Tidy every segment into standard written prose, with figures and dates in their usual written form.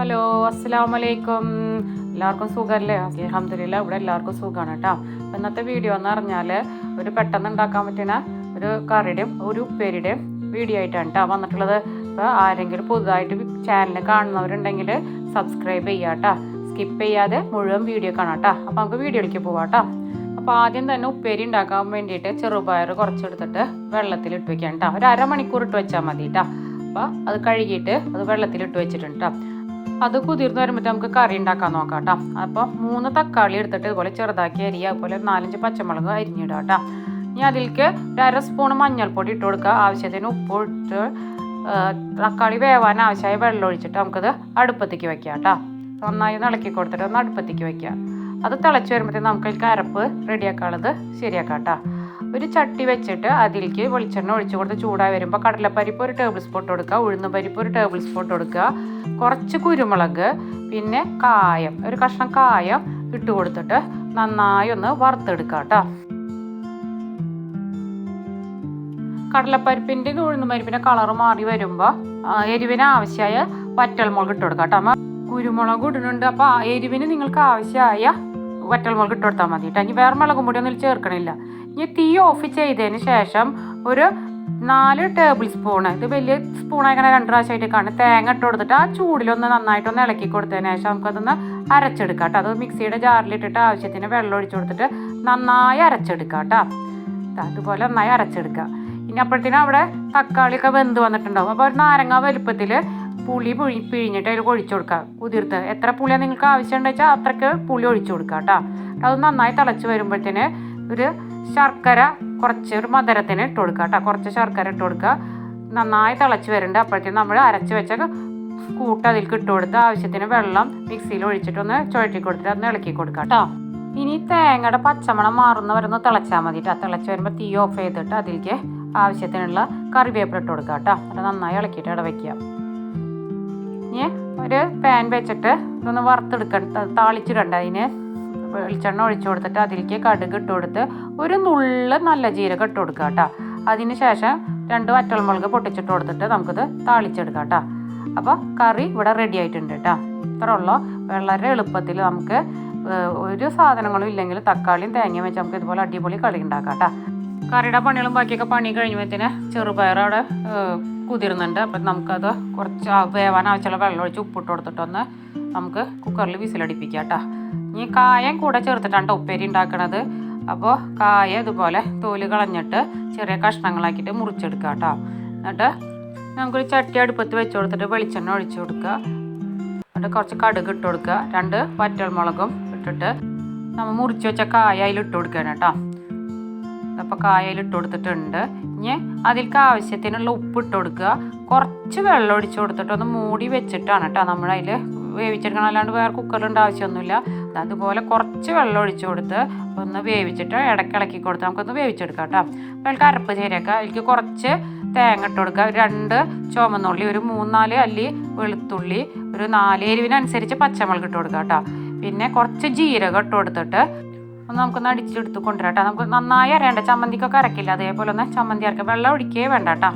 Hello, അസ്സലാമലൈക്കും. എല്ലാവർക്കും സുഖമല്ലേ? അൽഹംദുലില്ലാ, ഇവിടെ എല്ലാവർക്കും സുഖമാണ് കേട്ടോ. അപ്പം ഇന്നത്തെ വീഡിയോ എന്ന് പറഞ്ഞാൽ ഒരു പെട്ടെന്ന് ഉണ്ടാക്കാൻ പറ്റുന്ന ഒരു കറിയുടെയും ഒരു ഉപ്പേരിയുടെയും വീഡിയോ ആയിട്ടാണ് കേട്ടോ വന്നിട്ടുള്ളത്. അപ്പോൾ ആരെങ്കിലും പുതുതായിട്ട് ചാനൽ കാണുന്നവരുണ്ടെങ്കിൽ സബ്സ്ക്രൈബ് ചെയ്യുക കേട്ടോ. സ്കിപ്പ് ചെയ്യാതെ മുഴുവൻ വീഡിയോ കാണാം കേട്ടോ. അപ്പോൾ നമുക്ക് വീഡിയോയിലേക്ക് പോവാം കേട്ടോ. അപ്പോൾ ആദ്യം തന്നെ ഉപ്പേരി ഉണ്ടാക്കാൻ വേണ്ടിയിട്ട് ചെറുപയർ കുറച്ചെടുത്തിട്ട് വെള്ളത്തിലിട്ട് വെക്കാം കേട്ടോ. ഒരു അരമണിക്കൂർ ഇട്ട് വെച്ചാൽ മതി കേട്ടോ. അപ്പോൾ അത് കഴുകിയിട്ട് അത് വെള്ളത്തിലിട്ട് വെച്ചിട്ടുണ്ട് കേട്ടോ. അത് കുതിർന്ന് വരുമ്പോൾ നമുക്ക് കറി ഉണ്ടാക്കാൻ നോക്കാം കേട്ടോ. അപ്പോൾ 3 തക്കാളി എടുത്തിട്ട് ഇതുപോലെ ചെറുതാക്കി അരിയുക, അതുപോലെ 4-5 പച്ചമുളക് അരിഞ്ഞിടുക കേട്ടോ. ഇനി അതിലേക്ക് ഒരു 1/2 സ്പൂൺ മഞ്ഞൾപ്പൊടി ഇട്ട് കൊടുക്കുക, ആവശ്യത്തിന് ഉപ്പ് ഇട്ട് തക്കാളി വേവാൻ ആവശ്യമായ വെള്ളം ഒഴിച്ചിട്ട് നമുക്കത് അടുപ്പത്തേക്ക് വെക്കാം കേട്ടോ. നന്നായി ഇളക്കി കൊടുത്തിട്ട് ഒന്ന് അടുപ്പത്തേക്ക് വെക്കുക. അത് തിളച്ച് വരുമ്പോഴത്തേക്കും നമുക്ക് അതിലേക്ക് അരപ്പ് റെഡിയാക്കാനുള്ളത് ശരിയാക്കാം കേട്ടോ. ഒരു ചട്ടി വെച്ചിട്ട് അതിലേക്ക് വെളിച്ചെണ്ണ ഒഴിച്ച് കൊടുത്ത് ചൂടായി വരുമ്പോൾ കടലപ്പരിപ്പ് ഒരു ടേബിൾ സ്പൂൺ കൊടുക്കുക, ഉഴുന്ന് പരിപ്പ് ഒരു ടേബിൾ സ്പൂൺ കൊടുക്കുക, കുറച്ച് കുരുമുളക്, പിന്നെ കായം ഒരു കഷ്ണം കായം ഇട്ട് കൊടുത്തിട്ട് നന്നായി ഒന്ന് വറുത്തെടുക്കുക കേട്ടോ. കടലപ്പരിപ്പിൻ്റെ ഉഴുന്ന് പരിപ്പിൻ്റെ കളറ് മാറി വരുമ്പോൾ എരിവിന് ആവശ്യമായ വറ്റൽമുളക് ഇട്ട് കൊടുക്കുക കേട്ടോ. കുരുമുളക് ഇടുന്നുണ്ട്, അപ്പോൾ എരിവിന് നിങ്ങൾക്ക് ആവശ്യമായ വറ്റൽമുളക് ഇട്ട് കൊടുത്താൽ മതി കേട്ടോ. ഇനി വേറെ മുളകും പൊടി ഒന്നും ചേർക്കണില്ല. ഇനി തീ ഓഫ് ചെയ്തതിന് ശേഷം ഒരു 4 ടേബിൾ സ്പൂണ്, ഇത് വലിയ സ്പൂണായിങ്ങനെ 2 പ്രാവശ്യമായിട്ട് കാണും, തേങ്ങ ഇട്ട് കൊടുത്തിട്ട് ആ ചൂടിലൊന്ന് നന്നായിട്ടൊന്ന് ഇളക്കി കൊടുത്തതിന് ശേഷം നമുക്കതൊന്ന് അരച്ചെടുക്കാം കേട്ടോ. അത് മിക്സിയുടെ ജാറിലിട്ടിട്ട് ആവശ്യത്തിന് വെള്ളം ഒഴിച്ച് കൊടുത്തിട്ട് നന്നായി അരച്ചെടുക്കാം കേട്ടോ. അതുപോലെ നന്നായി അരച്ചെടുക്കുക. ഇനി അപ്പോഴത്തേനും അവിടെ തക്കാളിയൊക്കെ വെന്ത് വന്നിട്ടുണ്ടാവും. അപ്പോൾ ഒരു നാരങ്ങ വലുപ്പത്തിൽ പുളി പിഴിഞ്ഞിട്ട് അതിൽ ഒഴിച്ചു കൊടുക്കുക. കുതിർത്ത് എത്ര പുളിയാണ് നിങ്ങൾക്ക് ആവശ്യമുണ്ടെന്ന് വെച്ചാൽ അത്രയ്ക്ക് പുളി ഒഴിച്ചു കൊടുക്കുക കേട്ടോ. അത് നന്നായി തിളച്ച് വരുമ്പോഴത്തേന് ഒരു ശർക്കര കുറച്ച് ഒരു മധുരത്തിന് ഇട്ട് കൊടുക്കുക കേട്ടോ. കുറച്ച് ശർക്കര ഇട്ട് കൊടുക്കുക. നന്നായി തിളച്ച് വരുന്നുണ്ട്. അപ്പോഴത്തേനും നമ്മൾ അരച്ച് വെച്ച കൂട്ട് അതിലേക്ക് ഇട്ട് കൊടുത്ത് ആവശ്യത്തിന് വെള്ളം മിക്സിയിൽ ഒഴിച്ചിട്ടൊന്ന് ചുഴറ്റി കൊടുത്തിട്ട് അതൊന്ന് ഇളക്കി കൊടുക്കുക കേട്ടോ. ഇനി തേങ്ങയുടെ പച്ചമണം മാറുന്നവരൊന്ന് തിളച്ചാൽ മതി കേട്ടോ. തിളച്ച് വരുമ്പോൾ തീ ഓഫ് ചെയ്തിട്ട് അതിലേക്ക് ആവശ്യത്തിനുള്ള കറിവേപ്പില ഇട്ട് കൊടുക്കുക കേട്ടോ. അത് നന്നായി ഇളക്കിയിട്ട് ഇട വയ്ക്കുക. ഇനി ഒരു പാൻ വെച്ചിട്ട് ഇതൊന്ന് വറുത്തെടുക്കണ്ട, താളിച്ചിടണ്ട. അതിന് വെളിച്ചെണ്ണ ഒഴിച്ചു കൊടുത്തിട്ട് അതിലേക്ക് കടുക് ഇട്ട് കൊടുത്ത് ഒരു നുള്ള് നല്ല ജീരകം ഇട്ട് കൊടുക്കുക കേട്ടോ. അതിന് ശേഷം 2 വറ്റൽമുളക് പൊട്ടിച്ചിട്ട് കൊടുത്തിട്ട് നമുക്കിത് താളിച്ചെടുക്കാം കേട്ടോ. അപ്പോൾ കറി ഇവിടെ റെഡി ആയിട്ടുണ്ട് കേട്ടോ. ഇത്ര ഉള്ളൂ. വളരെ എളുപ്പത്തിൽ നമുക്ക് ഒരു സാധനങ്ങളും ഇല്ലെങ്കിൽ തക്കാളിയും തേങ്ങയും വെച്ച് നമുക്ക് ഇതുപോലെ അടിപൊളി കറി ഉണ്ടാക്കാം കേട്ടോ. കറിയുടെ പണികളും ബാക്കിയൊക്കെ പണി കഴിയുമ്പോഴത്തേന് ചെറുപയർ അവിടെ കുതിരുന്നുണ്ട്. അപ്പം നമുക്കത് കുറച്ച് വേവാൻ ആവശ്യമുള്ള വെള്ളം ഒഴിച്ച് ഉപ്പിട്ട് കൊടുത്തിട്ടൊന്ന് നമുക്ക് കുക്കറിൽ വിസിലടിപ്പിക്കാം കേട്ടോ. ഇനി കായം കൂടെ ചേർത്തിട്ടാണ് ഉപ്പേരി ഉണ്ടാക്കണത്. അപ്പോൾ കായ ഇതുപോലെ തോല് കളഞ്ഞിട്ട് ചെറിയ കഷ്ണങ്ങളാക്കിയിട്ട് മുറിച്ചെടുക്കുക കേട്ടോ. എന്നിട്ട് നമുക്കൊരു ചട്ടി അടുപ്പത്ത് വെച്ച് കൊടുത്തിട്ട് വെളിച്ചെണ്ണ ഒഴിച്ച് കൊടുക്കുക. എന്നിട്ട് കുറച്ച് കടുക് ഇട്ട് കൊടുക്കുക. 2 വറ്റൽമുളകും ഇട്ടിട്ട് നമ്മൾ മുറിച്ച് വെച്ച കായ അതിലിട്ട് കൊടുക്കുകയാണ് കേട്ടോ. അപ്പോൾ കായയിൽ ഇട്ട് കൊടുത്തിട്ടുണ്ട്. ഇനി അതിലേക്ക് ആവശ്യത്തിനുള്ള ഉപ്പ് ഇട്ട് കൊടുക്കുക. കുറച്ച് വെള്ളം ഒഴിച്ച് കൊടുത്തിട്ട് ഒന്ന് മൂടി വെച്ചിട്ടാണ് കേട്ടോ നമ്മളതിൽ വേവിച്ചെടുക്കണം. അല്ലാണ്ട് വേറെ കുക്കറിലുണ്ട് ആവശ്യമൊന്നുമില്ല. അതുപോലെ കുറച്ച് വെള്ളം ഒഴിച്ച് കൊടുത്ത് ഒന്ന് വേവിച്ചിട്ട് ഇടയ്ക്കിളക്കി കൊടുത്ത് നമുക്കൊന്ന് വേവിച്ചെടുക്കാം കേട്ടോ. അപ്പോൾ അതിലേക്ക് അരപ്പ് ചേരേക്കുക. അതിലേക്ക് കുറച്ച് തേങ്ങ ഇട്ട് കൊടുക്കുക. 2 ചുവന്നുള്ളി, ഒരു 3-4 അല്ലി വെളുത്തുള്ളി, ഒരു 4 എരിവിനനുസരിച്ച് പച്ചമുളക് ഇട്ട് കൊടുക്കുക കേട്ടോ. പിന്നെ കുറച്ച് ജീരകം ഇട്ട് കൊടുത്തിട്ട് ഒന്ന് നമുക്കൊന്ന് അടിച്ചെടുത്ത് കൊണ്ടുവരാം കേട്ടോ. നമുക്ക് നന്നായി അരയേണ്ട, ചമ്മന്തിക്കൊക്കെ അരക്കില്ല അതേപോലെ ഒന്ന് ചമ്മന്തി അരക്കുക. വെള്ളം ഒഴിക്കേ വേണ്ട കേട്ടോ.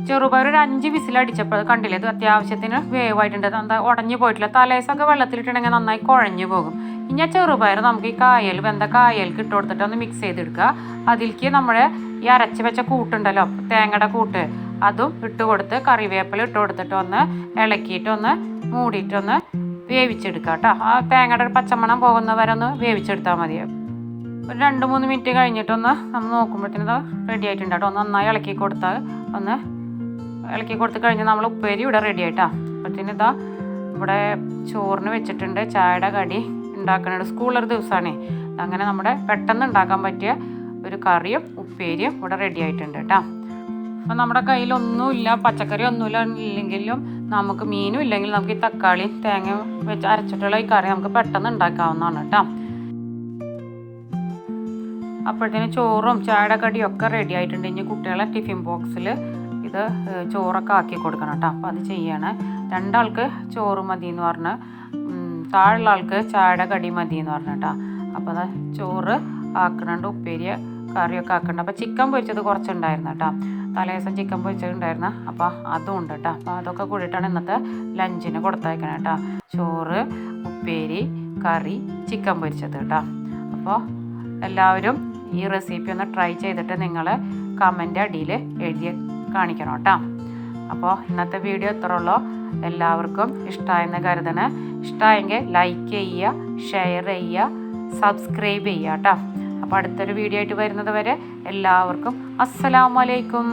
ചെറുപയർ ഒരു 5 വിസിലടിച്ചപ്പോൾ കണ്ടില്ലേ, ഇത് അത്യാവശ്യത്തിന് വേവായിട്ടുണ്ട്. എന്താ ഉടഞ്ഞു പോയിട്ടില്ല. തലേസൊക്കെ വെള്ളത്തിലിട്ടുണ്ടെങ്കിൽ നന്നായി കുഴഞ്ഞു പോകും. ഇനി ആ ചെറുപയർ നമുക്ക് ഈ കായൽ വെന്ത കായൽക്ക് ഇട്ട് കൊടുത്തിട്ട് ഒന്ന് മിക്സ് ചെയ്തെടുക്കുക. അതിലേക്ക് നമ്മുടെ ഈ അരച്ച് വെച്ച കൂട്ടുണ്ടല്ലോ, തേങ്ങയുടെ കൂട്ട്, അതും ഇട്ട് കൊടുത്ത് കറിവേപ്പില ഇട്ട് കൊടുത്തിട്ട് ഒന്ന് ഇളക്കിയിട്ടൊന്ന് മൂടിയിട്ടൊന്ന് വേവിച്ചെടുക്കുക കേട്ടോ. ആ തേങ്ങയുടെ പച്ചമണം പോകുന്നവരെ ഒന്ന് വേവിച്ചെടുത്താൽ മതി. ഒരു 2-3 മിനിറ്റ് കഴിഞ്ഞിട്ടൊന്ന് നമ്മൾ നോക്കുമ്പോഴത്തേനും ഇത് റെഡി ആയിട്ടുണ്ട് കേട്ടോ. ഒന്ന് നന്നായി ഇളക്കി കൊടുത്താൽ ഒന്ന് ഇളക്കി കൊടുത്ത് കഴിഞ്ഞാൽ നമ്മൾ ഉപ്പേരി ഇവിടെ റെഡി ആയിട്ടാ. അപ്പോഴത്തേനും ഇതാ ഇവിടെ ചോറിന് വെച്ചിട്ടുണ്ട്. ചായയുടെ കടി ഉണ്ടാക്കുന്നത് സ്കൂളൊരു ദിവസമാണ്. അങ്ങനെ നമ്മുടെ പെട്ടെന്ന് ഉണ്ടാക്കാൻ പറ്റിയ ഒരു കറിയും ഉപ്പേരിയും ഇവിടെ റെഡി ആയിട്ടുണ്ട് കേട്ടോ. അപ്പോൾ നമ്മുടെ കയ്യിലൊന്നുമില്ല, പച്ചക്കറി ഒന്നുമില്ല ഇല്ലെങ്കിലും നമുക്ക് മീനും ഇല്ലെങ്കിൽ നമുക്ക് ഈ തക്കാളി തേങ്ങ വെച്ച് അരച്ചിട്ടുള്ള ഈ കറി നമുക്ക് പെട്ടെന്ന് ഉണ്ടാക്കാവുന്നതാണ് കേട്ടോ. അപ്പോഴത്തേന് ചോറും ചായയുടെ കടിയും ഒക്കെ റെഡി ആയിട്ടുണ്ട്. ഇനി കുട്ടികളെ ടിഫിൻ ബോക്സിൽ ഇത് ചോറൊക്കെ ആക്കി കൊടുക്കണം കേട്ടോ. അപ്പോൾ അത് ചെയ്യണം. 2 ആൾക്ക് ചോറ് മതി എന്ന് പറഞ്ഞ്, താഴെയുള്ള ആൾക്ക് ചായയുടെ കടി മതി എന്ന് പറഞ്ഞു കേട്ടോ. അപ്പോൾ അത് ചോറ് ആക്കണുണ്ട്, ഉപ്പേരി കറിയൊക്കെ ആക്കണ്ട. അപ്പോൾ ചിക്കൻ പൊരിച്ചത് കുറച്ചുണ്ടായിരുന്നു കേട്ടോ. തലേദിവസം ചിക്കൻ പൊരിച്ചിട്ടുണ്ടായിരുന്ന അപ്പോൾ അതും ഉണ്ട് കേട്ടോ. അപ്പോൾ അതൊക്കെ കൂടിയിട്ടാണ് ഇന്നത്തെ ലഞ്ചിന് കൊടുത്തയക്കണേ കേട്ടോ. ചോറ്, ഉപ്പേരി, കറി, ചിക്കൻ പൊരിച്ചത് കേട്ടോ. അപ്പോൾ എല്ലാവരും ഈ റെസിപ്പി ഒന്ന് ട്രൈ ചെയ്തിട്ട് നിങ്ങൾ കമൻ്റ് അടിയിൽ എഴുതി കാണിക്കണം കേട്ടോ. അപ്പോൾ ഇന്നത്തെ വീഡിയോ ഇത്ര ഉള്ളൂ. എല്ലാവർക്കും ഇഷ്ടമായെന്ന് കരുതണേ. ഇഷ്ടമായെങ്കിൽ ലൈക്ക് ചെയ്യുക, ഷെയർ ചെയ്യുക, സബ്സ്ക്രൈബ് ചെയ്യുക കേട്ടോ. അപ്പോൾ അടുത്തൊരു വീഡിയോ ആയിട്ട് വരുന്നത് വരെ എല്ലാവർക്കും അസ്സലാമു അലൈക്കും.